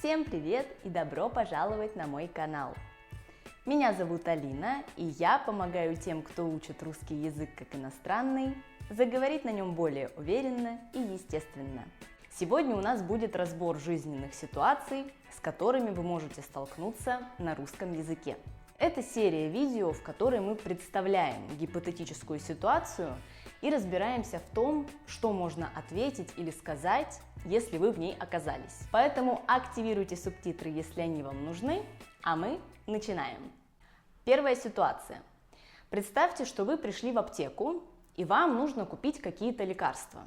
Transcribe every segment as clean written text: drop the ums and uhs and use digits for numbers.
Всем привет и добро пожаловать на мой канал! Меня зовут Алина, и я помогаю тем, кто учит русский язык как иностранный, заговорить на нем более уверенно и естественно. Сегодня у нас будет разбор жизненных ситуаций, с которыми вы можете столкнуться на русском языке. Это серия видео, в которой мы представляем гипотетическую ситуацию и разбираемся в том, что можно ответить или сказать, если вы в ней оказались. Поэтому активируйте субтитры, если они вам нужны, а мы начинаем. Первая ситуация. Представьте, что вы пришли в аптеку, и вам нужно купить какие-то лекарства.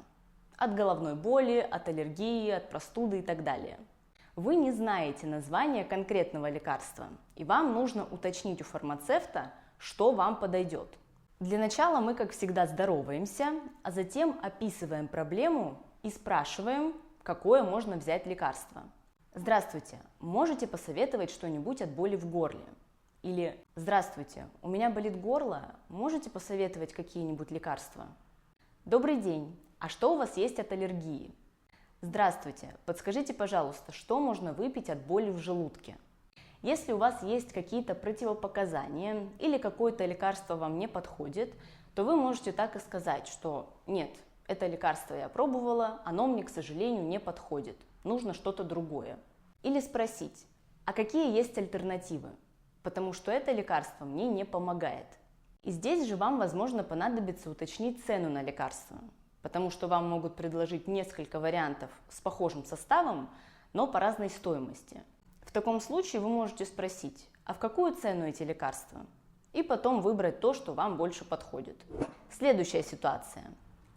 От головной боли, от аллергии, от простуды и так далее. Вы не знаете название конкретного лекарства, и вам нужно уточнить у фармацевта, что вам подойдет. Для начала мы, как всегда, здороваемся, а затем описываем проблему и спрашиваем, какое можно взять лекарство. Здравствуйте, можете посоветовать что-нибудь от боли в горле? Или здравствуйте, у меня болит горло, можете посоветовать какие-нибудь лекарства? Добрый день, а что у вас есть от аллергии? Здравствуйте, подскажите, пожалуйста, что можно выпить от боли в желудке? Если у вас есть какие-то противопоказания или какое-то лекарство вам не подходит, то вы можете так и сказать, что нет, это лекарство я пробовала, оно мне, к сожалению, не подходит, нужно что-то другое. Или спросить, а какие есть альтернативы? Потому что это лекарство мне не помогает. И здесь же вам, возможно, понадобится уточнить цену на лекарство, потому что вам могут предложить несколько вариантов с похожим составом, но по разной стоимости. В таком случае вы можете спросить, а в какую цену эти лекарства? И потом выбрать то, что вам больше подходит. Следующая ситуация.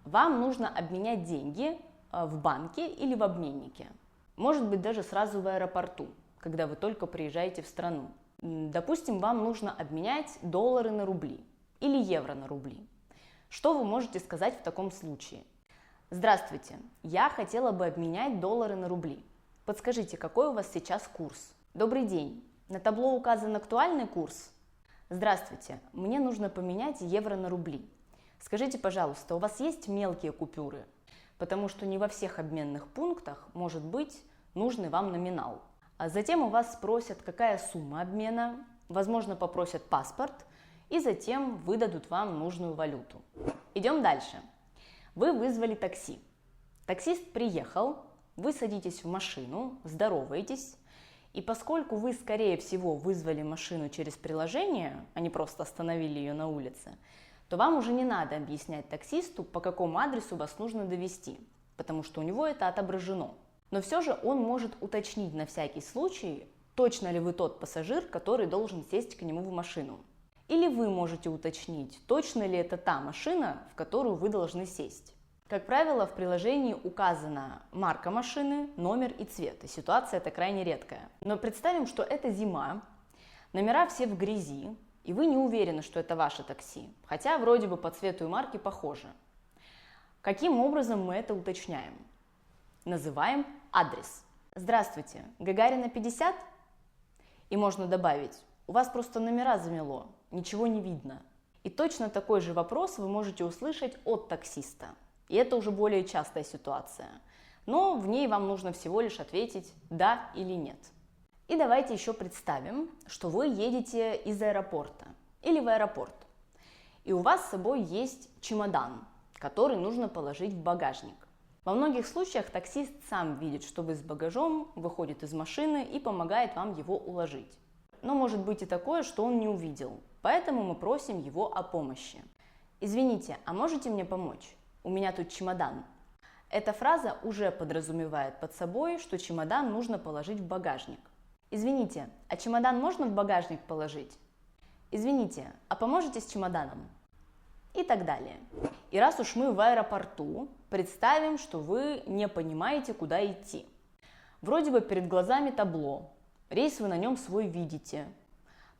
Вам нужно обменять деньги в банке или в обменнике. Может быть, даже сразу в аэропорту, когда вы только приезжаете в страну. Допустим, вам нужно обменять доллары на рубли или евро на рубли. Что вы можете сказать в таком случае? Здравствуйте, я хотела бы обменять доллары на рубли. Подскажите, какой у вас сейчас курс? Добрый день, на табло указан актуальный курс? Здравствуйте, мне нужно поменять евро на рубли. Скажите, пожалуйста, у вас есть мелкие купюры? Потому что не во всех обменных пунктах может быть нужный вам номинал. А затем у вас спросят, какая сумма обмена, возможно, попросят паспорт, и затем выдадут вам нужную валюту. Идем дальше. Вы вызвали такси. Таксист приехал, вы садитесь в машину, здороваетесь, и поскольку вы, скорее всего, вызвали машину через приложение, а не просто остановили ее на улице, то вам уже не надо объяснять таксисту, по какому адресу вас нужно довезти, потому что у него это отображено. Но все же он может уточнить на всякий случай, точно ли вы тот пассажир, который должен сесть к нему в машину. Или вы можете уточнить, точно ли это та машина, в которую вы должны сесть. Как правило, в приложении указана марка машины, номер и цвет, и ситуация эта крайне редкая. Но представим, что это зима, номера все в грязи, и вы не уверены, что это ваше такси, хотя вроде бы по цвету и марке похоже. Каким образом мы это уточняем? Называем адрес. Здравствуйте, Гагарина 50? И можно добавить, у вас просто номера замело, ничего не видно. И точно такой же вопрос вы можете услышать от таксиста. И это уже более частая ситуация. Но в ней вам нужно всего лишь ответить «да» или «нет». И давайте еще представим, что вы едете из аэропорта или в аэропорт. И у вас с собой есть чемодан, который нужно положить в багажник. Во многих случаях таксист сам видит, что вы с багажом, выходит из машины и помогает вам его уложить. Но может быть и такое, что он не увидел, поэтому мы просим его о помощи. «Извините, а можете мне помочь? У меня тут чемодан». Эта фраза уже подразумевает под собой, что чемодан нужно положить в багажник. «Извините, а чемодан можно в багажник положить?» «Извините, а поможете с чемоданом?» И так далее. И раз уж мы в аэропорту, представим, что вы не понимаете, куда идти. Вроде бы перед глазами табло, рейс вы на нем свой видите,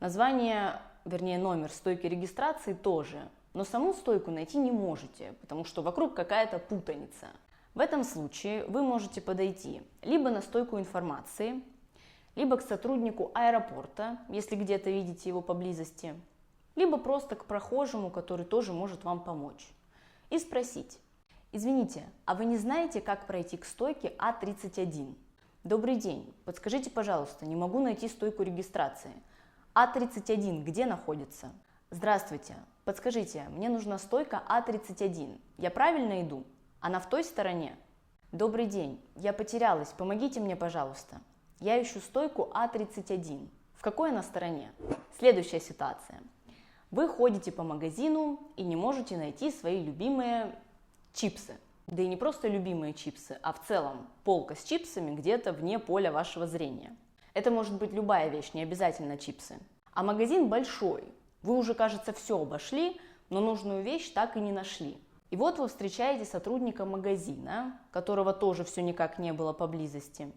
название, вернее номер стойки регистрации тоже, но саму стойку найти не можете, потому что вокруг какая-то путаница. В этом случае вы можете подойти либо на стойку информации, либо к сотруднику аэропорта, если где-то видите его поблизости, либо просто к прохожему, который тоже может вам помочь, и спросить: «Извините, а вы не знаете, как пройти к стойке А31?» Добрый день, подскажите, пожалуйста, не могу найти стойку регистрации. А31 где находится? Здравствуйте, подскажите, мне нужна стойка А31. Я правильно иду? Она в той стороне? Добрый день, я потерялась, помогите мне, пожалуйста. Я ищу стойку А31. В какой она стороне? Следующая ситуация. Вы ходите по магазину и не можете найти свои любимые чипсы. Да и не просто любимые чипсы, а в целом полка с чипсами где-то вне поля вашего зрения. Это может быть любая вещь, не обязательно чипсы. А магазин большой. Вы уже, кажется, все обошли, но нужную вещь так и не нашли. И вот вы встречаете сотрудника магазина, которого тоже все никак не было поблизости,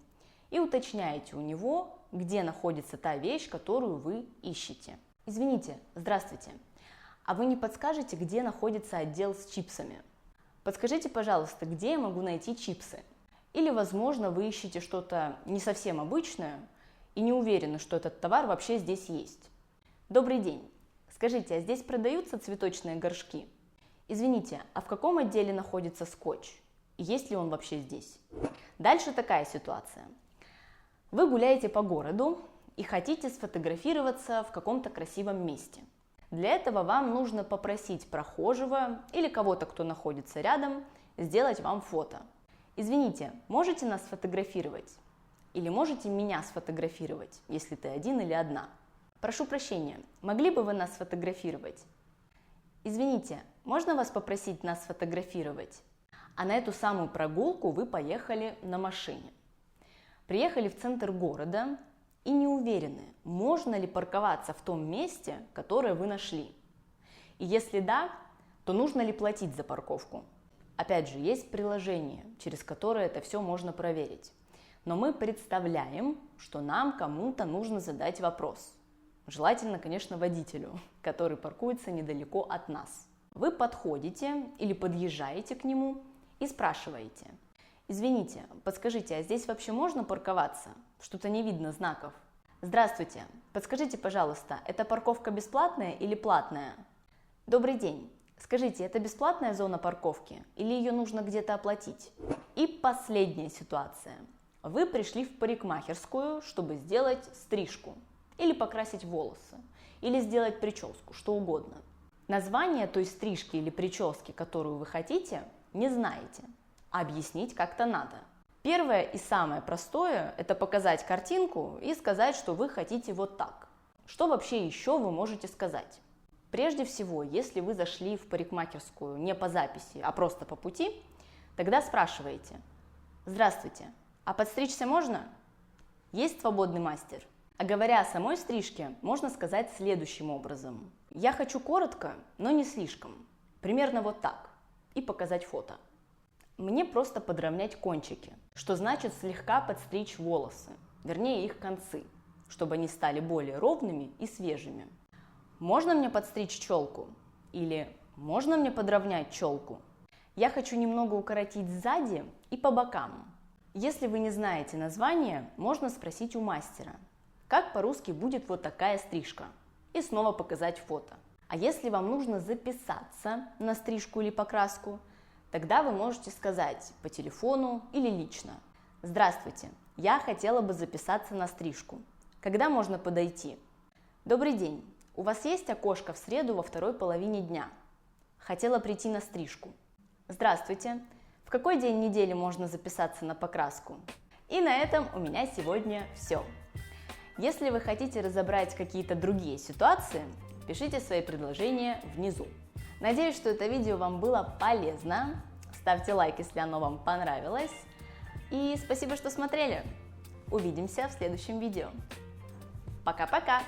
и уточняете у него, где находится та вещь, которую вы ищете. Извините, здравствуйте, а вы не подскажете, где находится отдел с чипсами? Подскажите, пожалуйста, где я могу найти чипсы? Или, возможно, вы ищете что-то не совсем обычное и не уверены, что этот товар вообще здесь есть. Добрый день. Скажите, а здесь продаются цветочные горшки? Извините, а в каком отделе находится скотч? И есть ли он вообще здесь? Дальше такая ситуация. Вы гуляете по городу и хотите сфотографироваться в каком-то красивом месте. Для этого вам нужно попросить прохожего или кого-то, кто находится рядом, сделать вам фото. Извините, можете нас сфотографировать? Или можете меня сфотографировать, если ты один или одна? Прошу прощения, могли бы вы нас сфотографировать? Извините, можно вас попросить нас сфотографировать? А на эту самую прогулку вы поехали на машине. Приехали в центр города и не уверены, можно ли парковаться в том месте, которое вы нашли. И если да, то нужно ли платить за парковку? Опять же, есть приложение, через которое это все можно проверить. Но мы представляем, что нам кому-то нужно задать вопрос. Желательно, конечно, водителю, который паркуется недалеко от нас. Вы подходите или подъезжаете к нему и спрашиваете: «Извините, подскажите, а здесь вообще можно парковаться? Что-то не видно знаков». «Здравствуйте, подскажите, пожалуйста, эта парковка бесплатная или платная?» «Добрый день, скажите, это бесплатная зона парковки или ее нужно где-то оплатить?» И последняя ситуация. Вы пришли в парикмахерскую, чтобы сделать стрижку, или покрасить волосы, или сделать прическу, что угодно. Название той стрижки или прически, которую вы хотите, не знаете. Объяснить как-то надо. Первое и самое простое – это показать картинку и сказать, что вы хотите вот так. Что вообще еще вы можете сказать? Прежде всего, если вы зашли в парикмахерскую не по записи, а просто по пути, тогда спрашиваете: «Здравствуйте, а подстричься можно? Есть свободный мастер?» А говоря о самой стрижке, можно сказать следующим образом: «Я хочу коротко, но не слишком. Примерно вот так». И показать фото. Мне просто подровнять кончики, что значит слегка подстричь волосы, вернее их концы, чтобы они стали более ровными и свежими. Можно мне подстричь челку? Или можно мне подровнять челку? Я хочу немного укоротить сзади и по бокам. Если вы не знаете название, можно спросить у мастера: как по-русски будет вот такая стрижка? И снова показать фото. А если вам нужно записаться на стрижку или покраску, тогда вы можете сказать по телефону или лично: «Здравствуйте, я хотела бы записаться на стрижку. Когда можно подойти?» «Добрый день, у вас есть окошко в среду во второй половине дня? Хотела прийти на стрижку». «Здравствуйте, в какой день недели можно записаться на покраску?» И на этом у меня сегодня все. Если вы хотите разобрать какие-то другие ситуации, пишите свои предложения внизу. Надеюсь, что это видео вам было полезно. Ставьте лайк, если оно вам понравилось. И спасибо, что смотрели. Увидимся в следующем видео. Пока-пока!